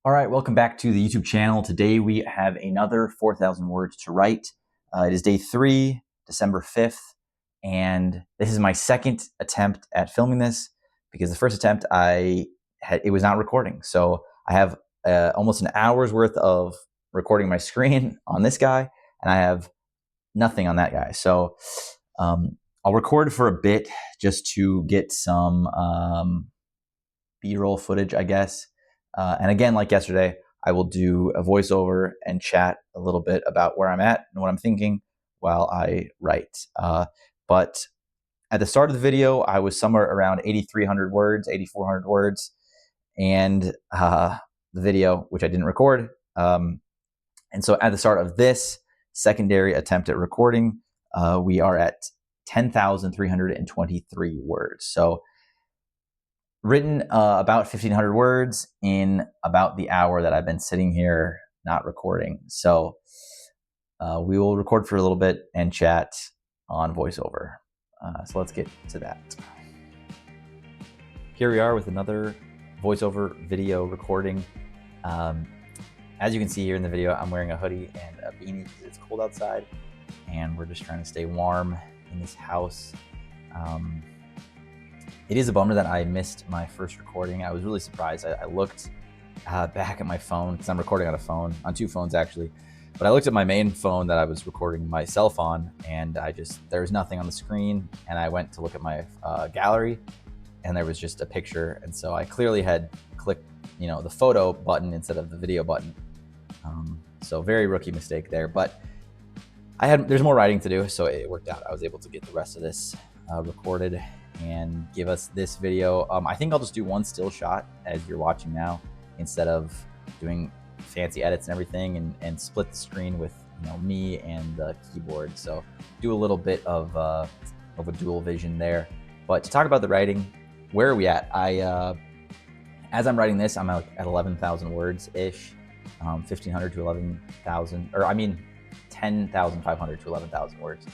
All right, welcome back to the YouTube channel. Today we have another 4,000 words to write. It is day 3, December 5th, and this is my second attempt at filming this because the first attempt it was not recording. So I have almost an hour's worth of recording my screen on this guy, and I have nothing on that guy. So I'll record for a bit just to get some B-roll footage, I guess. And again, like yesterday, I will do a voiceover and chat a little bit about where I'm at and what I'm thinking while I write. But at the start of the video, I was somewhere around 8,300 words, 8,400 words, and the video, which I didn't record. And so at the start of this secondary attempt at recording, we are at 10,323 words. So written about 1,500 words in about the hour that I've been sitting here not recording. So we will record for a little bit and chat on voiceover. So let's get to that. Here we are with another voiceover video recording. As you can see here in the video, I'm wearing a hoodie and a beanie because it's cold outside, and we're just trying to stay warm in this house. It is a bummer that I missed my first recording. I was really surprised. I looked back at my phone, because I'm recording on a phone, on 2 phones actually. But I looked at my main phone that I was recording myself on, and there was nothing on the screen. And I went to look at my gallery, and there was just a picture. And so I clearly had clicked, the photo button instead of the video button. So very rookie mistake there. But there's more writing to do, so it worked out. I was able to get the rest of this recorded and give us this video. I think I'll just do one still shot as you're watching now, instead of doing fancy edits and everything, and split the screen with me and the keyboard. So do a little bit of a dual vision there. But to talk about the writing, where are we at? As I'm writing this, I'm at 11,000 words ish, 1,500 to 11,000, or I mean 10,500 to 11,000 words.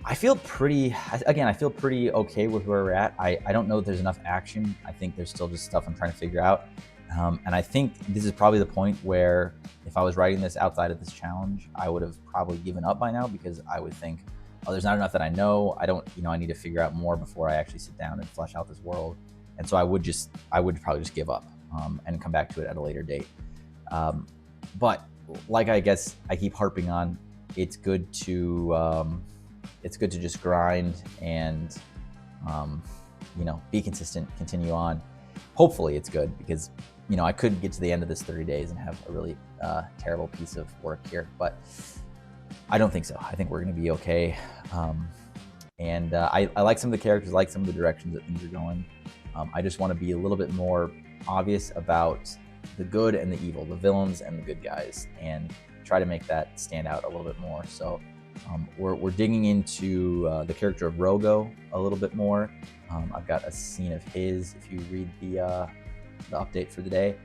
I feel pretty okay with where we're at. I don't know if there's enough action. I think there's still just stuff I'm trying to figure out. And I think this is probably the point where if I was writing this outside of this challenge, I would have probably given up by now, because I would think, oh, there's not enough that I know. I need to figure out more before I actually sit down and flesh out this world. And so I would probably just give up and come back to it at a later date. But like I guess I keep harping on, it's good to just grind and be consistent, continue on. Hopefully it's good, because I could get to the end of this 30 days and have a really terrible piece of work here, but I don't think so. I think we're going to be okay. And I like some of the characters, like some of the directions that things are going. I just want to be a little bit more obvious about the good and the evil, the villains and the good guys, and try to make that stand out a little bit more. So we're digging into the character of Rogo a little bit more. I've got a scene of his, if you read the update for the day.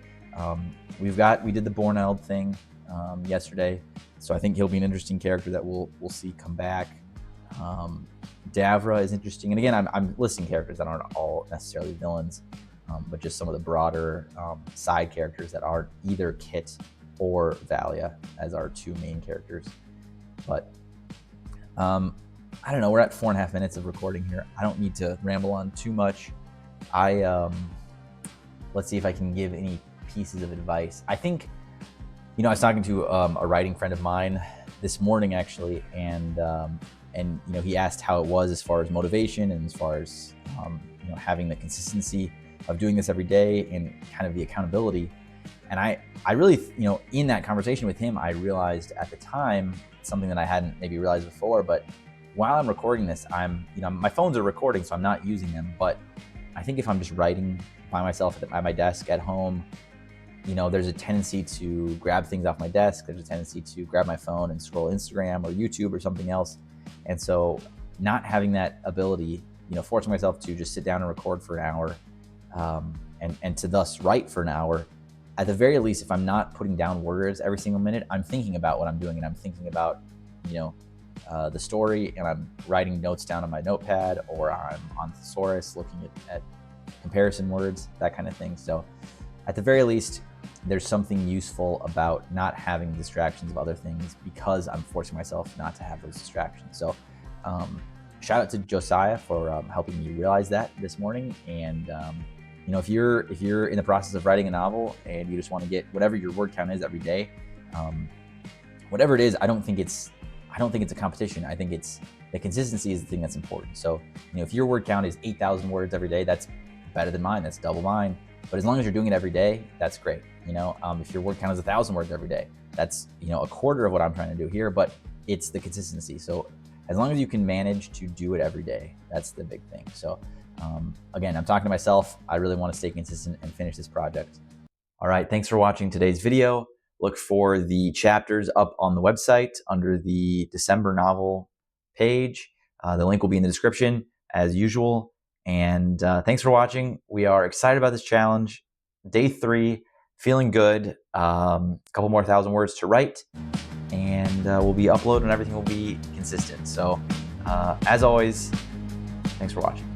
We did the Borneld thing yesterday, so I think he'll be an interesting character that we'll see come back. Davra is interesting, and again, I'm listing characters that aren't all necessarily villains, but just some of the broader side characters that aren't either Kit or Valia as our 2 main characters. But I don't know, we're at 4.5 minutes of recording here. I don't need to ramble on too much. Let's see if I can give any pieces of advice. I think, I was talking to a writing friend of mine this morning actually, and he asked how it was as far as motivation and as far as having the consistency of doing this every day and kind of the accountability. And I really, in that conversation with him, I realized at the time something that I hadn't maybe realized before. But while I'm recording this, my phones are recording, so I'm not using them. But I think if I'm just writing by myself at my desk at home, there's a tendency to grab things off my desk. There's a tendency to grab my phone and scroll Instagram or YouTube or something else. And so not having that ability, forcing myself to just sit down and record for an hour, and to thus write for an hour, at the very least, if I'm not putting down words every single minute, I'm thinking about what I'm doing, and I'm thinking about, the story, and I'm writing notes down on my notepad, or I'm on Thesaurus looking at comparison words, that kind of thing. So at the very least, there's something useful about not having distractions of other things because I'm forcing myself not to have those distractions. So shout out to Josiah for helping me realize that this morning. And you know, if you're in the process of writing a novel and you just want to get whatever your word count is every day, whatever it is, I don't think it's a competition. I think it's the consistency is the thing that's important. So, you know, if your word count is 8,000 words every day, that's better than mine. That's double mine. But as long as you're doing it every day, that's great. You know, if your word count is 1,000 words every day, that's, you know, a quarter of what I'm trying to do here. But it's the consistency. So as long as you can manage to do it every day, that's the big thing. So again, I'm talking to myself. I really want to stay consistent and finish this project. All right, thanks for watching today's video. Look for the chapters up on the website under the December novel page. The link will be in the description as usual. And thanks for watching. We are excited about this challenge. Day 3, feeling good. A couple more 1,000 words to write. And we'll be uploading and everything will be consistent. So as always, thanks for watching.